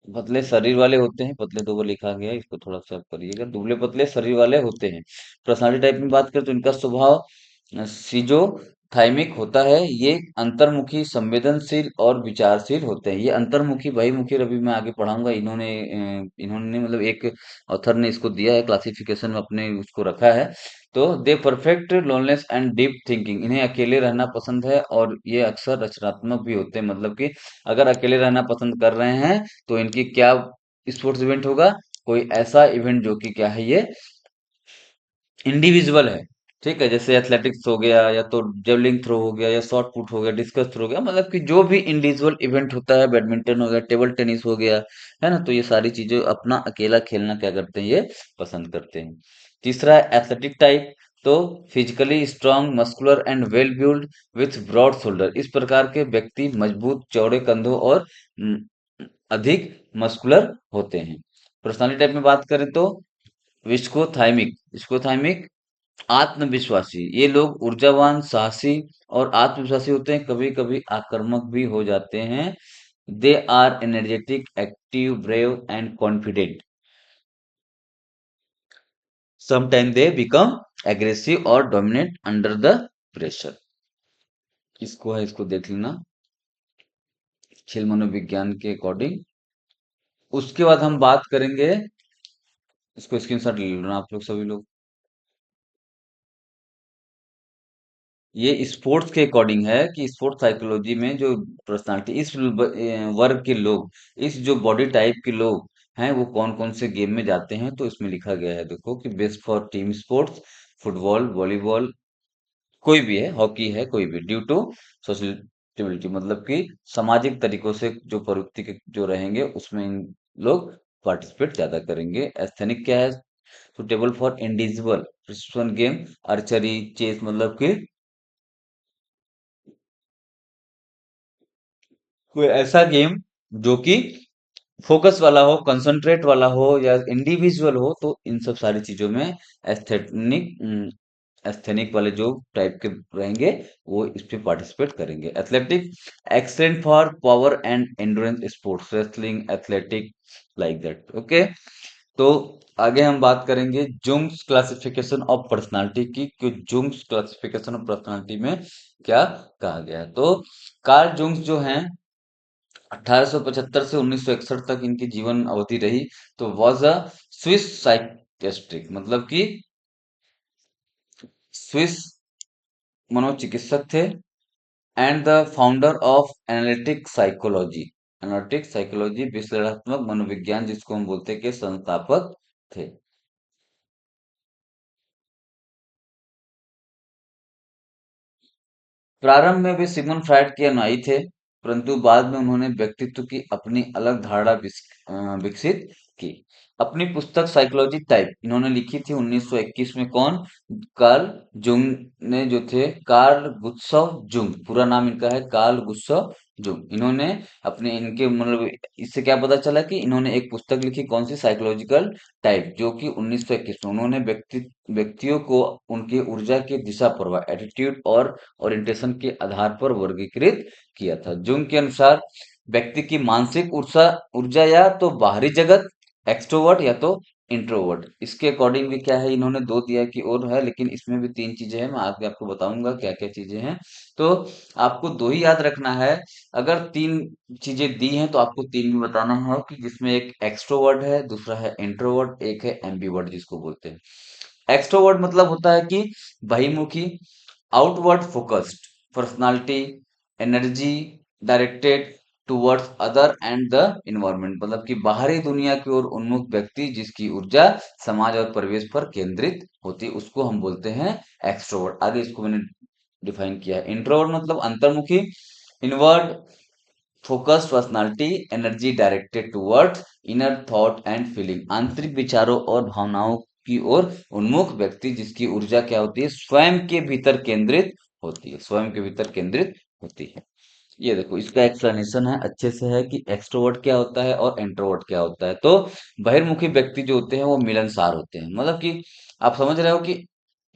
पतले शरीर वाले होते हैं। पतले दुबले लिखा गया है, इसको थोड़ा सा करिएगा, दुबले पतले शरीर वाले होते हैं। पर्सनालिटी टाइप में बात करें तो इनका स्वभाव सिजोथाइमिक होता है। ये अंतर्मुखी, संवेदनशील और विचारशील होते हैं। ये अंतर्मुखी बहिर्मुखी, अभी मैं आगे पढ़ाऊंगा। इन्होंने मतलब एक ऑथर ने इसको दिया है क्लासिफिकेशन में, अपने उसको रखा है। तो दे परफेक्ट लोनलेस एंड डीप थिंकिंग, इन्हें अकेले रहना पसंद है, और ये अक्सर रचनात्मक भी होते हैं। मतलब कि अगर अकेले रहना पसंद कर रहे हैं तो इनकी क्या स्पोर्ट्स इवेंट होगा, कोई ऐसा इवेंट जो कि क्या है, ये इंडिविजुअल है, ठीक है। जैसे एथलेटिक्स हो गया, या तो जेवलिंग थ्रो हो गया, या शॉट पुट हो गया, डिस्कस थ्रो हो गया, मतलब कि जो भी इंडिविजुअल इवेंट होता है, बैडमिंटन हो गया, टेबल टेनिस हो गया, है ना। तो ये सारी चीजें अपना अकेला खेलना क्या करते हैं, ये पसंद करते हैं। तीसरा है एथलेटिक टाइप। तो physically strong, muscular and well build with broad shoulder, इस प्रकार के व्यक्ति मजबूत, चौड़े कंधों और अधिक मस्कुलर होते हैं। पर्सनालिटी टाइप में बात करें तो विस्कोथाइमिक, विस्कोथाइमिक आत्मविश्वासी, ये लोग ऊर्जावान, साहसी और आत्मविश्वासी होते हैं, कभी कभी आक्रामक भी हो जाते हैं। They are energetic, active, brave and confident. Sometime they become aggressive और डोमिनेट अंडर द प्रेशर। इसको है, इसको देख लेना खेल मनोविज्ञान के अकॉर्डिंग। उसके बाद हम बात करेंगे, इसको स्क्रीनशॉट ले लेना आप लोग सभी लोग। ये स्पोर्ट्स के अकॉर्डिंग है कि स्पोर्ट्स साइकोलॉजी में जो पर्सनालिटी, वर्ग के लोग, इस जो बॉडी टाइप के लोग हैं, वो कौन कौन से गेम में जाते हैं। तो इसमें लिखा गया है, देखो कि best for team sports, football, volleyball, कोई भी है, हॉकी है, कोई भी, ड्यू टू सोशलिटी, मतलब कि सामाजिक तरीकों से जो प्रवृत्ति के जो रहेंगे, उसमें इन लोग पार्टिसिपेट ज्यादा करेंगे। एस्थेनिक क्या है, suitable for individual game, archery, chess, मतलब कि कोई ऐसा गेम जो कि फोकस वाला हो, कंसंट्रेट वाला हो, या इंडिविजुअल हो। तो इन सब सारी चीजों में एस्थेनिक एस्थेनिक वाले जो टाइप के रहेंगे, वो इस पे पार्टिसिपेट करेंगे। Athletic, excellent for power and endurance sports, wrestling, athletic, like that, okay. तो आगे हम बात करेंगे जुंग्स क्लासिफिकेशन ऑफ पर्सनालिटी की, कि जुंग्स क्लासिफिकेशन ऑफ पर्सनालिटी में क्या कहा गया है। तो कार्ल जुंग्स जो हैं, 1875 से 1961 तक इनकी जीवन अवधि रही। तो वॉज अ स्विस साइकियाट्रिक, मतलब कि स्विस मनोचिकित्सक थे, and the founder of analytic psychology, विश्लेषणात्मक मनोविज्ञान, जिसको हम बोलते हैं, के संस्थापक थे। प्रारंभ में वे सिगमंड फ्रायड के अनुयायी थे, परंतु बाद में उन्होंने व्यक्तित्व की अपनी अलग धारणा विकसित की। अपनी पुस्तक साइकोलॉजी टाइप इन्होंने लिखी थी 1921 में। कौन? कार्ल जुंग ने जो थे, कार्ल गुस्ताव जुंग, पूरा नाम इनका है कार्ल गुस्ताव जुंग। इन्होंने अपने इनके मतलब इससे क्या पता चला कि इन्होंने एक पुस्तक लिखी, कौन सी? साइकोलॉजिकल टाइप, जो कि 1921 में उन्होंने व्यक्तियों को उनके ऊर्जा के दिशा प्रवाह, एटीट्यूड और ओरिएंटेशन के आधार पर वर्गीकृत किया था। जुंग के अनुसार व्यक्ति की मानसिक ऊर्जा ऊर्जा या तो बाहरी जगत, एक्सट्रोवर्ट, या तो इंट्रोवर्ट। इसके अकॉर्डिंग भी क्या है, इन्होंने दो दिया की और है, लेकिन इसमें भी तीन चीजें हैं। मैं आगे आपको बताऊंगा क्या क्या चीजें हैं। तो आपको दो ही याद रखना है। अगर तीन चीजें दी हैं तो आपको तीन भी बताना है, कि जिसमें एक एक्सट्रोवर्ट है, दूसरा है इंट्रोवर्ट, एक है एम्बीवर्ट जिसको बोलते हैं। एक्सट्रोवर्ट मतलब होता है कि बहिर्मुखी, outward focused personality, energy directed towards other and the environment, मतलब कि बाहरी दुनिया की ओर उन्मुख व्यक्ति जिसकी ऊर्जा समाज और परिवेश पर केंद्रित होती है, उसको हम बोलते हैं एक्सट्रोवर्ट। आगे इसको मैंने डिफाइन किया है। इंट्रोवर्ट मतलब अंतर्मुखी, inward focused personality, energy directed towards inner thought and feeling, आंतरिक विचारों और भावनाओं की ओर उन्मुख व्यक्ति जिसकी ऊर्जा क्या होती है, स्वयं के भीतर केंद्रित होती है, स्वयं के भीतर केंद्रित होती है। ये देखो, इसका एक्सप्लेनेशन है अच्छे से, है कि एक्सट्रोवर्ट क्या होता है और इंट्रोवर्ट क्या होता है। तो बहिर्मुखी व्यक्ति जो होते हैं वो मिलनसार होते हैं, मतलब कि आप समझ रहे हो कि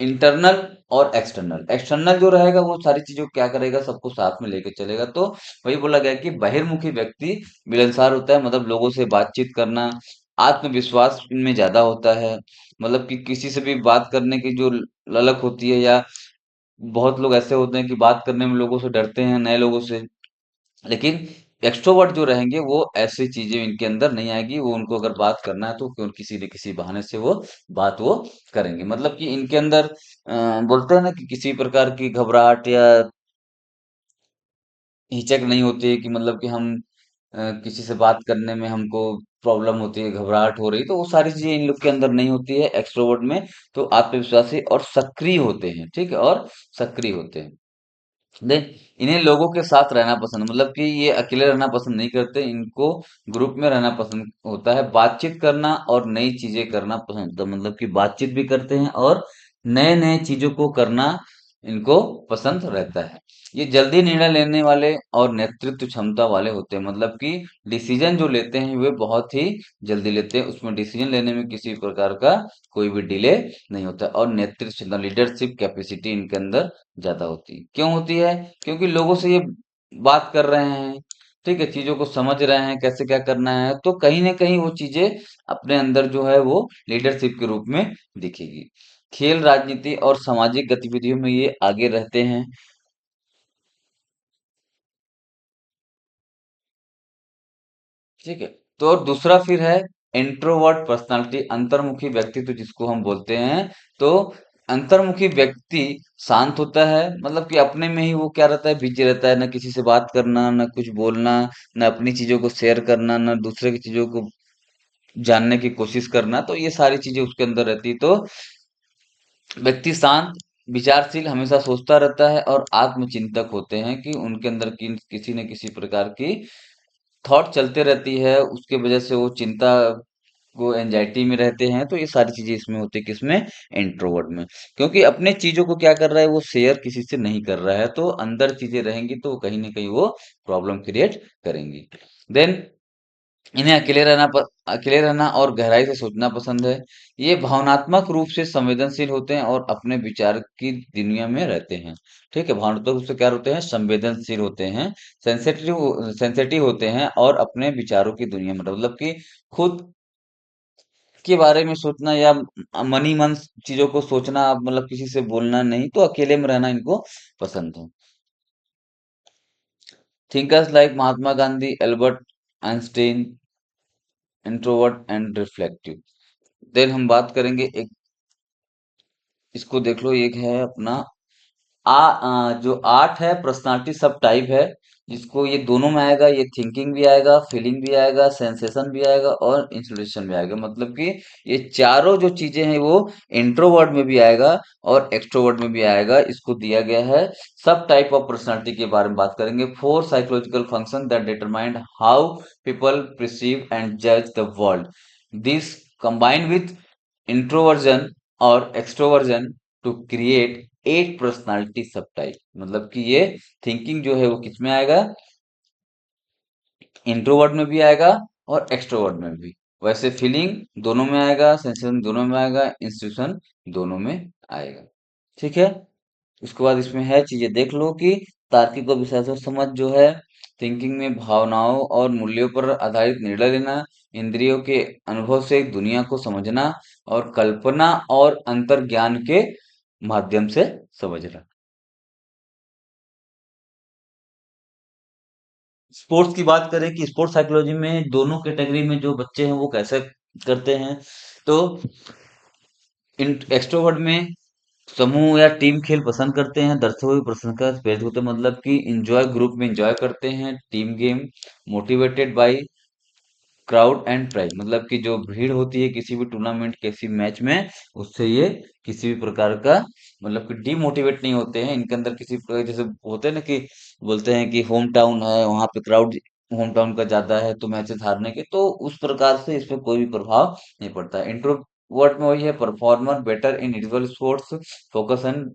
इंटरनल और एक्सटर्नल। एक्सटर्नल जो रहेगा वो सारी चीजों को क्या करेगा, सबको साथ में लेके चलेगा। तो वही बोला गया कि बहिर्मुखी व्यक्ति मिलनसार होता है, मतलब लोगों से बातचीत करना, आत्मविश्वास इनमें ज्यादा होता है, मतलब कि किसी से भी बात करने की जो ललक होती है, या बहुत लोग ऐसे होते हैं कि बात करने में लोगों से डरते हैं, नए लोगों से। लेकिन एक्सट्रोवर्ट जो रहेंगे वो ऐसी चीजें इनके अंदर नहीं आएगी, वो उनको अगर बात करना है तो क्यों किसी न किसी बहाने से वो बात वो करेंगे, मतलब कि इनके अंदर बोलते हैं ना कि किसी प्रकार की घबराहट या हिचक नहीं होती है, कि मतलब कि हम किसी से बात करने में हमको प्रॉब्लम होती है, घबराहट हो रही, तो वो सारी चीजें इन लोग के अंदर नहीं होती है एक्सट्रोवर्ट में। तो आत्मविश्वासी और सक्रिय होते हैं, ठीक है, और सक्रिय होते हैं। देन इन्हें लोगों के साथ रहना पसंद, मतलब कि ये अकेले रहना पसंद नहीं करते, इनको ग्रुप में रहना पसंद होता है। बातचीत करना और नई चीजें करना पसंद होता है, मतलब कि बातचीत भी करते हैं और नए नए चीजों को करना इनको पसंद रहता है। ये जल्दी निर्णय लेने वाले और नेतृत्व क्षमता वाले होते हैं, मतलब कि डिसीजन जो लेते हैं वे बहुत ही जल्दी लेते हैं, उसमें डिसीजन लेने में किसी प्रकार का कोई भी डिले नहीं होता। और नेतृत्व क्षमता, लीडरशिप कैपेसिटी इनके अंदर ज्यादा होती है। क्यों होती है? क्योंकि लोगों से ये बात कर रहे हैं, ठीक है, चीजों को समझ रहे हैं कैसे क्या करना है, तो कहीं ना कहीं वो चीजें अपने अंदर जो है वो लीडरशिप के रूप में दिखेगी। खेल, राजनीति और सामाजिक गतिविधियों में ये आगे रहते हैं, ठीक है। तो और दूसरा फिर है इंट्रोवर्ट पर्सनालिटी, अंतर्मुखी व्यक्तित्व जिसको हम बोलते हैं। तो अंतर्मुखी व्यक्ति शांत होता है, मतलब कि अपने में ही वो क्या रहता है, बिजी रहता है, ना किसी से बात करना, ना कुछ बोलना, ना अपनी चीजों को शेयर करना, ना दूसरे की चीजों को जानने की कोशिश करना, तो ये सारी चीजें उसके अंदर रहती है। तो व्यक्ति शांत, विचारशील, हमेशा सोचता रहता है और आत्मचिंतक होते हैं, कि उनके अंदर किसी न किसी प्रकार की थॉट चलते रहती है, उसके वजह से वो चिंता, वो एंजाइटी में रहते हैं। तो ये सारी चीजें इसमें होती है, किसमें? इंट्रोवर्ट में। क्योंकि अपने चीजों को क्या कर रहा है, वो शेयर किसी से नहीं कर रहा है, तो अंदर चीजें रहेंगी तो कहीं ना कहीं वो प्रॉब्लम क्रिएट करेंगी। देन इन्हें अकेले रहना और गहराई से सोचना पसंद है। ये भावनात्मक रूप से संवेदनशील होते हैं और अपने विचार की दुनिया में रहते हैं, ठीक है। भावनात्मक रूप से क्या होते हैं? संवेदनशील होते हैं, सेंसेटिव सेंसेटिव होते हैं और अपने विचारों की दुनिया में, मतलब कि खुद के बारे में सोचना या मन ही मन चीजों को सोचना, मतलब किसी से बोलना नहीं, तो अकेले में रहना इनको पसंद है। Thinkers like Mahatma Gandhi, Albert Einstein, introvert and reflective. Then हम बात करेंगे एक, इसको देख लो, एक है अपना जो आठ है पर्सनालिटी सब टाइप है। जिसको ये दोनों में आएगा, ये थिंकिंग भी आएगा, फीलिंग भी आएगा, सेंसेशन भी आएगा और इंस्पिरेशन भी आएगा। मतलब कि ये चारों जो चीजें हैं वो इंट्रोवर्ट में भी आएगा और एक्सट्रोवर्ट में भी आएगा। इसको दिया गया है। सब टाइप ऑफ पर्सनालिटी के बारे में बात करेंगे। Four psychological function that determine how people perceive and जज the world, this combined with introversion और extroversion to create at personality subtype. मतलब कि ये थिंकिंग जो है वो किस में आएगा, इंट्रोवर्ट में भी आएगा और एक्सट्रोवर्ट में भी। वैसे फीलिंग दोनों में आएगा, सेंसेशन दोनों में आएगा, इंस्टीट्यूशन दोनों में आएगा। ठीक है। उसके बाद इसमें है चीजें देख लो कि तार्किक और विश्लेषण समझ जो है, थिंकिंग में भावनाओं और मूल्यों पर आधारित निर्णय लेना, इंद्रियों के अनुभव से दुनिया को समझना और कल्पना और अंतर्ज्ञान के माध्यम से समझना। स्पोर्ट्स की बात करें कि स्पोर्ट्स साइकोलॉजी में दोनों कैटेगरी में जो बच्चे हैं वो कैसे करते हैं, तो एक्सट्रोवर्ट में समूह या टीम खेल पसंद करते हैं, दर्शकों हुए प्रश्न का प्रेरित होते हैं। मतलब कि इंजॉय ग्रुप में इंजॉय करते हैं, team game motivated by crowd and prize. मतलब कि जो भीड़ होती है किसी भी टूर्नामेंट किसी मैच में, उससे ये किसी भी प्रकार का मतलब कि डीमोटिवेट नहीं होते हैं। इनके अंदर किसी प्रकार जैसे होते हैं ना कि बोलते हैं कि होम टाउन है वहां पे क्राउड होम टाउन का ज्यादा है तो मैचेस हारने के, तो उस प्रकार से इसमें कोई भी प्रभाव नहीं पड़ता। इंट्रोवर्ट में वही है, performer better in individual sports, focus and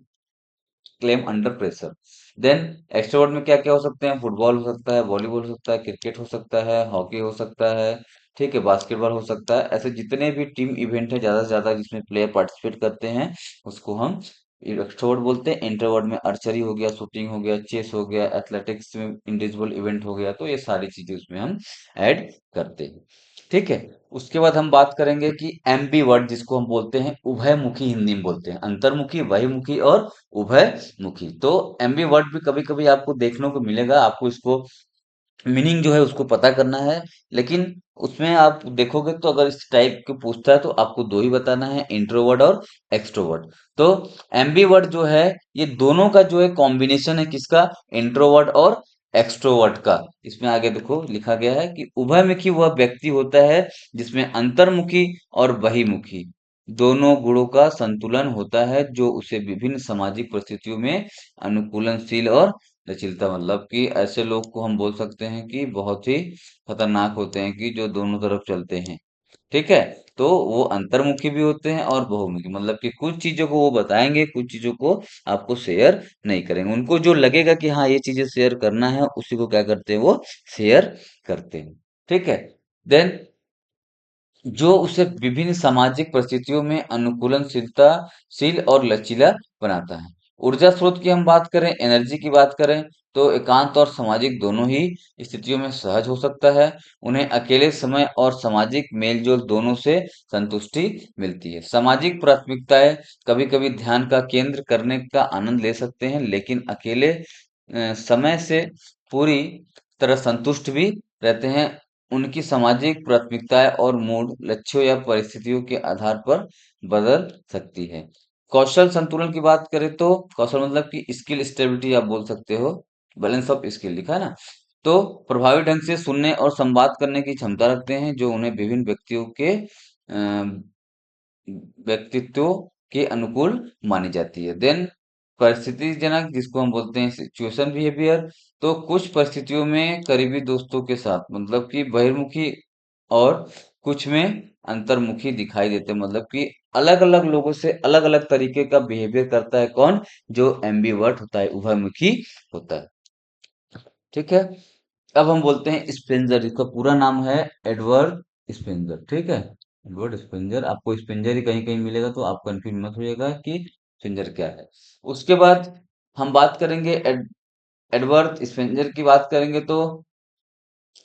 calm under pressure. Then extrovert में क्या क्या हो सकते हैं, फुटबॉल हो सकता है, वॉलीबॉल हो सकता है, क्रिकेट हो सकता है, हॉकी हो सकता है, ठीक है, बास्केटबॉल हो सकता है। ऐसे जितने भी टीम इवेंट है ज्यादा से ज्यादा जिसमें प्लेयर पार्टिसिपेट करते हैं उसको हम एक्सट्रोवर्ट बोलते हैं। इंट्रोवर्ट में आर्चरी हो गया, शूटिंग हो गया, चेस हो गया, एथलेटिक्स में इंडिविजुअल इवेंट हो गया, तो ये सारी चीजें उसमें हम ऐड करते हैं। ठीक है। उसके बाद हम बात करेंगे कि एम्बीवर्ट जिसको हम बोलते हैं उभयमुखी, हिंदी में बोलते हैं अंतर्मुखी, बहिर्मुखी और उभयमुखी। तो एम्बीवर्ट भी कभी कभी आपको देखने को मिलेगा। आपको इसको मीनिंग जो है उसको पता करना है। लेकिन उसमें आप देखोगे तो अगर इस टाइप के पूछता है तो आपको दो ही बताना है, इंट्रोवर्ट और एक्सट्रोवर्ट। तो एम्बीवर्ट जो है ये दोनों का जो है कॉम्बिनेशन है, किसका, इंट्रोवर्ट और एक्सट्रोवर्ट का। इसमें आगे देखो लिखा गया है कि उभयमुखी वह व्यक्ति होता है जिसमें अंतर्मुखी और बहिर्मुखी दोनों गुणों का संतुलन होता है, जो उसे विभिन्न सामाजिक परिस्थितियों में अनुकूलनशील और लचीलता। मतलब कि ऐसे लोग को हम बोल सकते हैं कि बहुत ही खतरनाक होते हैं कि जो दोनों तरफ चलते हैं। ठीक है। तो वो अंतर्मुखी भी होते हैं और बहुमुखी, मतलब कि कुछ चीजों को वो बताएंगे, कुछ चीजों को आपको शेयर नहीं करेंगे। उनको जो लगेगा कि हाँ ये चीजें शेयर करना है उसी को क्या करते हैं वो शेयर करते हैं। ठीक है। देन जो उसे विभिन्न सामाजिक परिस्थितियों में अनुकूलनशीलता शील और लचीला बनाता है। ऊर्जा स्रोत की हम बात करें, एनर्जी की बात करें, तो एकांत और सामाजिक दोनों ही स्थितियों में सहज हो सकता है। उन्हें अकेले समय और सामाजिक मेलजोल दोनों से संतुष्टि मिलती है। सामाजिक प्राथमिकताएं कभी कभी ध्यान का केंद्र करने का आनंद ले सकते हैं, लेकिन अकेले समय से पूरी तरह संतुष्ट भी रहते हैं। उनकी सामाजिक प्राथमिकताएं और मूड लक्ष्यों या परिस्थितियों के आधार पर बदल सकती है। कौशल संतुलन की बात करें तो कौशल मतलब कि स्किल स्टेबिलिटी आप बोल सकते हो, बैलेंस ऑफ स्किल लिखा है ना। तो प्रभावी ढंग से सुनने और संवाद करने की क्षमता रखते हैं, जो उन्हें विभिन्न व्यक्तियों के व्यक्तित्व के अनुकूल मानी जाती है। देन परिस्थितिजनक जिसको हम बोलते हैं सिचुएशन बिहेवियर, तो कुछ परिस्थितियों में करीबी दोस्तों के साथ मतलब कि बहिर्मुखी और कुछ में अंतर्मुखी दिखाई देते हैं। मतलब कि अलग अलग लोगों से अलग अलग तरीके का बिहेवियर करता है कौन, जो एम्बीवर्ट होता है, उभयमुखी होता है। ठीक है। अब हम बोलते हैं स्पेंजर, इसका पूरा नाम है एडवर्ड स्पेंजर। ठीक है। एडवर्ड स्पेंजर, आपको स्पेंजर ही कहीं कहीं मिलेगा तो आप कंफ्यूज मत होइएगा कि स्पेंजर क्या है। उसके बाद हम बात करेंगे एडवर्ड स्पेंजर की बात करेंगे तो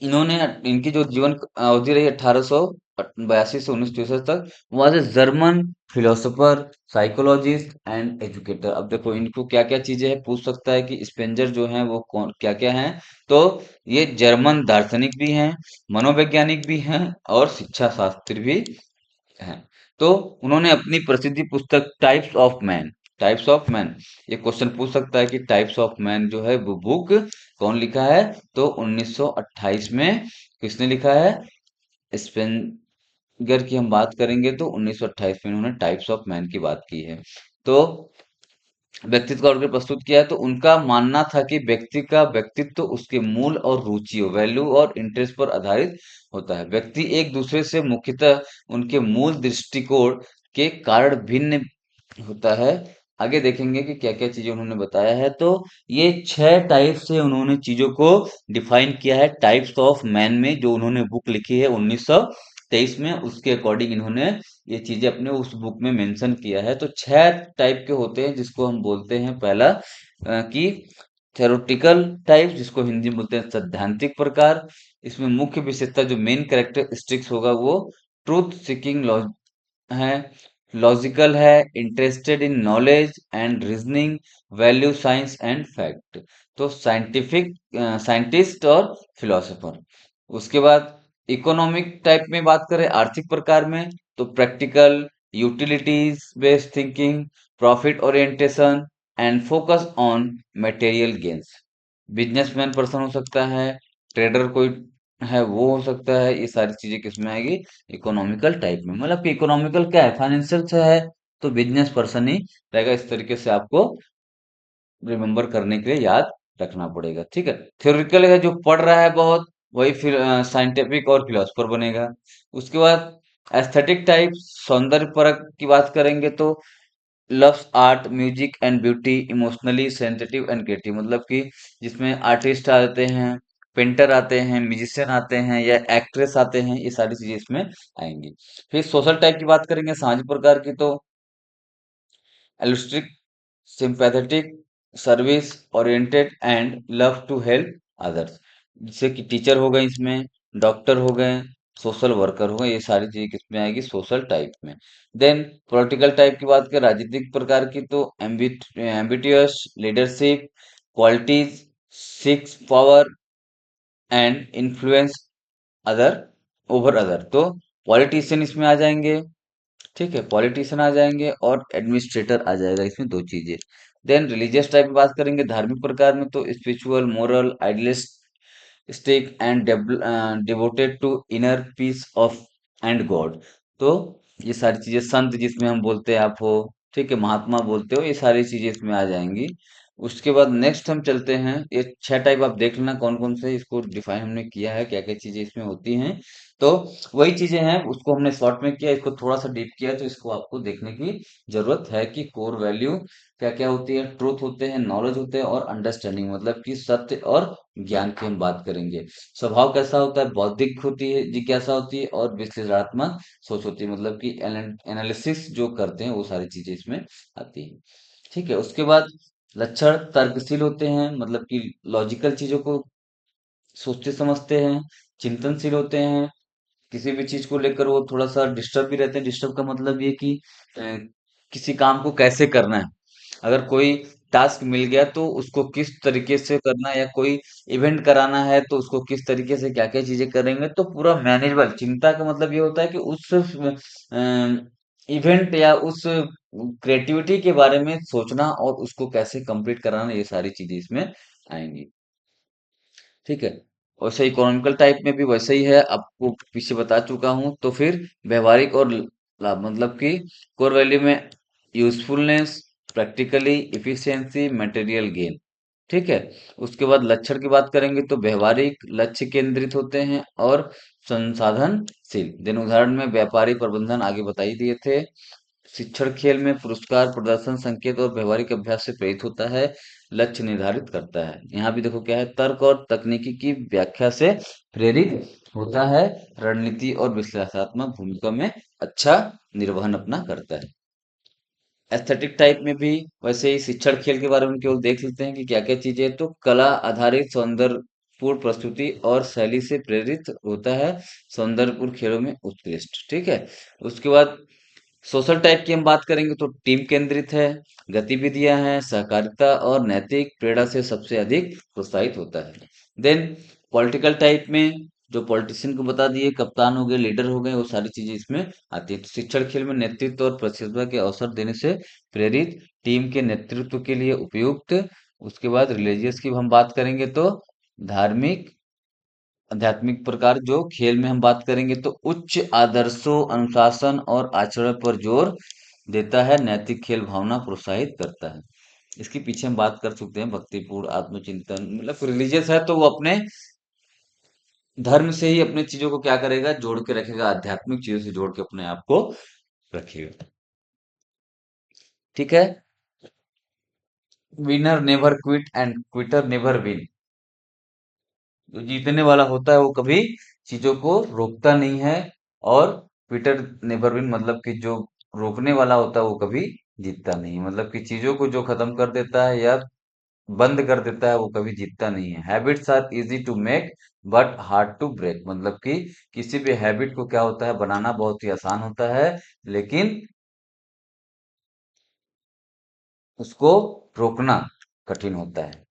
इन्होंने इनकी जो जीवन अवधि रही 1882 से 1963 तक, वहां से German philosopher, psychologist and educator. अब देखो इनको क्या क्या चीजें हैं, पूछ सकता है कि स्पेंजर जो हैं वो कौन क्या क्या हैं। तो ये जर्मन दार्शनिक भी हैं, मनोवैज्ञानिक भी हैं और शिक्षा शास्त्री भी हैं। तो उन्होंने अपनी प्रसिद्धि पुस्तक टाइप्स ऑफ मैन ये क्वेश्चन पूछ सकता है कि टाइप्स ऑफ मैन जो है वो बुक कौन लिखा है? तो 1928 में किसने लिखा है? स्पेंगर की हम बात करेंगे तो 1928 में उन्होंने टाइप्स ऑफ मैन की बात की है। तो व्यक्तित्व का वर्गीकरण प्रस्तुत किया है, तो उनका मानना था कि व्यक्ति का व्यक्तित्व उसके मूल और रुचियों, वैल्यू और इंटरेस्ट पर आधारित होता है। व्यक्ति एक दूसरे से मुख्यतः उनके मूल दृष्टिकोण के कारण भिन्न होता है। आगे देखेंगे कि क्या क्या चीजें उन्होंने बताया है। तो ये 6 टाइप से उन्होंने चीजों को डिफाइन किया है टाइप्स ऑफ मैन में, जो उन्होंने बुक लिखी है 1923 में, उसके अकॉर्डिंग इन्होंने ये चीजें अपने उस बुक में मेंशन किया है। तो 6 टाइप के होते हैं, जिसको हम बोलते हैं पहला कि थ्योरेटिकल टाइप, जिसको हिंदी में बोलते हैं सैद्धांतिक प्रकार। इसमें मुख्य विशेषता जो मेन कैरेक्टरिस्टिक्स होगा वो ट्रूथ सीकिंग है, लॉजिकल है, interested in knowledge and reasoning, value science and fact. तो साइंटिस्ट और फिलोसोफर। उसके बाद इकोनॉमिक टाइप में बात करें, आर्थिक प्रकार में, तो practical, utilities based thinking, profit orientation and focus on material gains. Businessman person हो सकता है, ट्रेडर कोई है वो हो सकता है। ये सारी चीजें किसमें आएगी? इकोनॉमिकल टाइप में। मतलब कि इकोनॉमिकल क्या है? फाइनेंशियल से है, तो बिजनेस पर्सन ही रहेगा। इस तरीके से आपको रिमेम्बर करने के लिए याद रखना पड़ेगा, ठीक है। थ्योरिटिकल है, जो पढ़ रहा है बहुत, वही फिर साइंटिफिक और फिलोसफर बनेगा। उसके बाद एस्थेटिक टाइप, सौंदर्य परक की बात करेंगे तो loves art, music and beauty, emotionally sensitive and creative. मतलब कि जिसमें आर्टिस्ट आते हैं, पेंटर आते हैं, म्यूजिशियन आते हैं, या एक्ट्रेस आते हैं, ये सारी चीजें इसमें आएंगी। फिर सोशल टाइप की बात करेंगे, सामाजिक प्रकार की, तो altruistic, sympathetic, service oriented and love to help others. जैसे कि टीचर हो गए, इसमें डॉक्टर हो गए, सोशल वर्कर हो गए, ये सारी चीजें किसमें आएगी? सोशल टाइप में। देन पॉलिटिकल टाइप की बात करें, राजनीतिक प्रकार की, तो ambitious leadership qualities, seeks power and influence other over other. तो पॉलिटिशियन इसमें आ जाएंगे, ठीक है, पॉलिटिशियन आ जाएंगे, और एडमिनिस्ट्रेटर आ जाएगा, इसमें दो चीजें। देन रिलीजियस टाइप में बात करेंगे, धार्मिक प्रकार में, तो spiritual, moral, idealistic and devoted to inner peace of and God. तो ये सारी चीजें, संत जिसमें हम बोलते हैं आप हो, ठीक है, महात्मा बोलते हो, ये सारी चीजें इसमें आ जाएंगी। उसके बाद नेक्स्ट हम चलते हैं, ये 6 टाइप आप देख लेना कौन कौन से, इसको डिफाइन हमने किया है, क्या क्या चीजें इसमें होती हैं। तो वही चीजें हैं, उसको हमने शॉर्ट में किया, इसको थोड़ा सा डीप किया, तो इसको आपको देखने की जरूरत है कि कोर वैल्यू क्या क्या होती है। ट्रूथ होते हैं, नॉलेज होते हैं, और अंडरस्टैंडिंग, मतलब कि सत्य और ज्ञान की हम बात करेंगे। स्वभाव कैसा होता है? बौद्धिक होती है, जिज्ञासा होती है, और विश्लेषणात्मक सोच होती है, मतलब कि एनालिसिस जो करते हैं वो सारी चीजें इसमें आती है, ठीक है। उसके बाद लक्षण तर्कशील होते हैं, मतलब कि लॉजिकल चीजों को सोचते समझते हैं। चिंतनशील होते हैं, किसी भी चीज को लेकर वो थोड़ा सा डिस्टर्ब भी रहते हैं। डिस्टर्ब का मतलब ये कि अ, किसी काम को कैसे करना है, अगर कोई टास्क मिल गया तो उसको किस तरीके से करना है, या कोई इवेंट कराना है तो उसको किस तरीके से क्या क्या चीजें करेंगे, तो पूरा मैनेजेबल। चिंता का मतलब ये होता है कि उस इवेंट या उस क्रिएटिविटी के बारे में सोचना, और उसको कैसे कंप्लीट कराना, ये सारी चीजें इसमें आएंगी, ठीक है। वैसे इकोनॉमिकल टाइप में भी वैसे ही है, आपको पीछे बता चुका हूं। तो फिर व्यवहारिक और लाभ, मतलब कि कोर वैल्यू में usefulness, practically, efficiency, material gain, ठीक है। उसके बाद लक्षण की बात करेंगे तो व्यवहारिक, लक्ष्य केंद्रित होते हैं, और संसाधनशील। दिन उदाहरण में व्यापारी, प्रबंधन आगे बता ही दिए थे। शिक्षण खेल में पुरस्कार, प्रदर्शन, संकेत और व्यवहारिक अभ्यास से प्रेरित होता है, लक्ष्य निर्धारित करता है। यहाँ भी देखो क्या है, तर्क और तकनीकी की व्याख्या से प्रेरित होता है, रणनीति और विश्लेषणात्मक भूमिका में अच्छा निर्वहन अपना करता है। एस्थेटिक टाइप में भी वैसे ही शिक्षण खेल के बारे में केवल देख लेते हैं कि क्या क्या चीजें हैं। तो कला आधारित सौंदर्यपूर्ण प्रस्तुति और शैली से प्रेरित होता है, सौंदर्यपूर्ण खेलों में उत्कृष्ट, ठीक है। उसके बाद सोशल टाइप की हम बात करेंगे तो टीम केंद्रित है, गतिविधियां हैं, सहकारिता और नैतिक प्रेरणा से सबसे अधिक प्रोत्साहित होता है। देन पॉलिटिकल टाइप में जो पॉलिटिशियन को बता दिए, कप्तान हो गए, लीडर हो गए, वो सारी चीजें इसमें आती है। तो शिक्षण खेल में नेतृत्व और प्रतिस्पर्धा के अवसर देने से प्रेरित, टीम के नेतृत्व के लिए उपयुक्त। उसके बाद रिलीजियस की हम बात करेंगे तो धार्मिक आध्यात्मिक प्रकार जो खेल में हम बात करेंगे तो उच्च आदर्शों अनुशासन और आचरण पर जोर देता है, नैतिक खेल भावना प्रोत्साहित करता है। इसके पीछे हम बात कर चुके हैं, भक्तिपूर्ण आत्मचिंतन, मतलब रिलीजियस है तो वो अपने धर्म से ही अपने चीजों को क्या करेगा, जोड़ के रखेगा, आध्यात्मिक चीजों से जोड़ के अपने आप को रखेगा। ठीक है। Winner never quit and Quetta never win. जो जीतने वाला होता है वो कभी चीजों को रोकता नहीं है, और क्विटर नेवर विन मतलब कि जो रोकने वाला होता है वो कभी जीतता नहीं है। मतलब कि चीजों को जो खत्म कर देता है या बंद कर देता है वो कभी जीतता नहीं है। Habits are easy to make but hard to break. मतलब कि किसी भी हैबिट को क्या होता है, बनाना बहुत ही आसान होता है, लेकिन उसको रोकना कठिन होता है।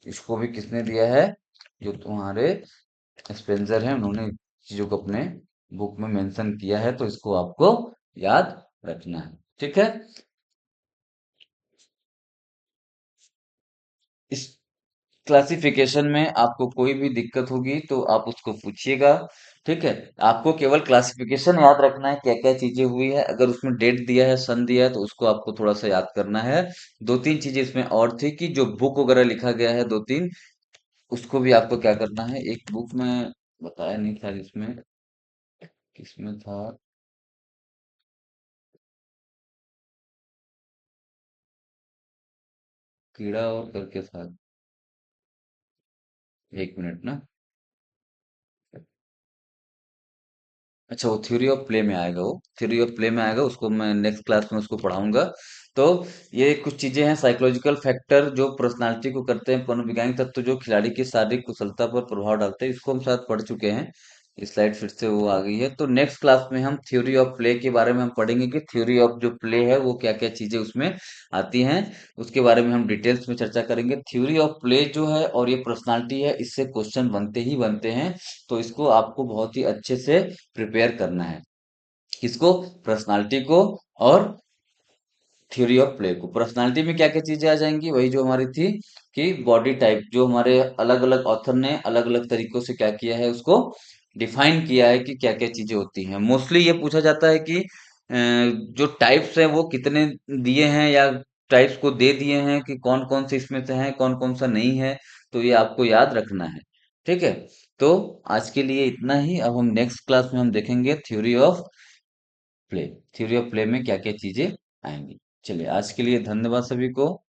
इसको भी किसने दिया है, जो तुम्हारे स्पेंसर हैं, उन्होंने चीजों को अपने बुक में मेंशन किया है, तो इसको आपको याद रखना है। ठीक है। इस क्लासिफिकेशन में आपको कोई भी दिक्कत होगी तो आप उसको पूछिएगा। ठीक है। आपको केवल क्लासिफिकेशन याद रखना है, क्या क्या चीजें हुई है। अगर उसमें डेट दिया है, सन दिया है, तो उसको आपको थोड़ा सा याद करना है। दो तीन चीजें इसमें और थी कि जो बुक वगैरह लिखा गया है दो तीन, उसको भी आपको क्या करना है। एक बुक में बताया नहीं था, इसमें किसमें था, कीड़ा और करके था। एक मिनट ना। अच्छा, वो थ्योरी ऑफ प्ले में आएगा, वो थ्योरी ऑफ प्ले में आएगा, उसको मैं नेक्स्ट क्लास में उसको पढ़ाऊंगा। तो ये कुछ चीजें हैं, साइकोलॉजिकल फैक्टर जो पर्सनालिटी को करते हैं, मनोवैज्ञानिक तत्व जो खिलाड़ी की शारीरिक कुशलता पर प्रभाव डालते हैं, इसको हम शायद पढ़ चुके हैं। इस स्लाइड फिर से वो आ गई है। तो नेक्स्ट क्लास में हम थ्योरी ऑफ प्ले के बारे में हम पढ़ेंगे कि थ्योरी ऑफ जो प्ले है वो क्या क्या चीजें उसमें आती हैं, उसके बारे में हम डिटेल्स में चर्चा करेंगे। थ्योरी ऑफ प्ले जो है और ये पर्सनालिटी है, इससे क्वेश्चन बनते ही बनते हैं। तो इसको आपको बहुत ही अच्छे से प्रिपेयर करना है। किसको, पर्सनालिटी को और थ्योरी ऑफ प्ले को। पर्सनालिटी में क्या क्या चीजें आ जाएंगी, वही जो हमारी थी कि बॉडी टाइप, जो हमारे अलग अलग ऑथर ने अलग अलग तरीकों से क्या किया है, उसको डिफाइन किया है कि क्या क्या चीजें होती हैं। मोस्टली ये पूछा जाता है कि जो टाइप्स हैं वो कितने दिए हैं, या टाइप्स को दे दिए हैं कि कौन कौन से इसमें से हैं, कौन कौन सा नहीं है। तो ये आपको याद रखना है। ठीक है। तो आज के लिए इतना ही। अब हम नेक्स्ट क्लास में हम देखेंगे theory of play. Theory of play में क्या क्या चीजें आएंगी। चलिए, आज के लिए धन्यवाद सभी को।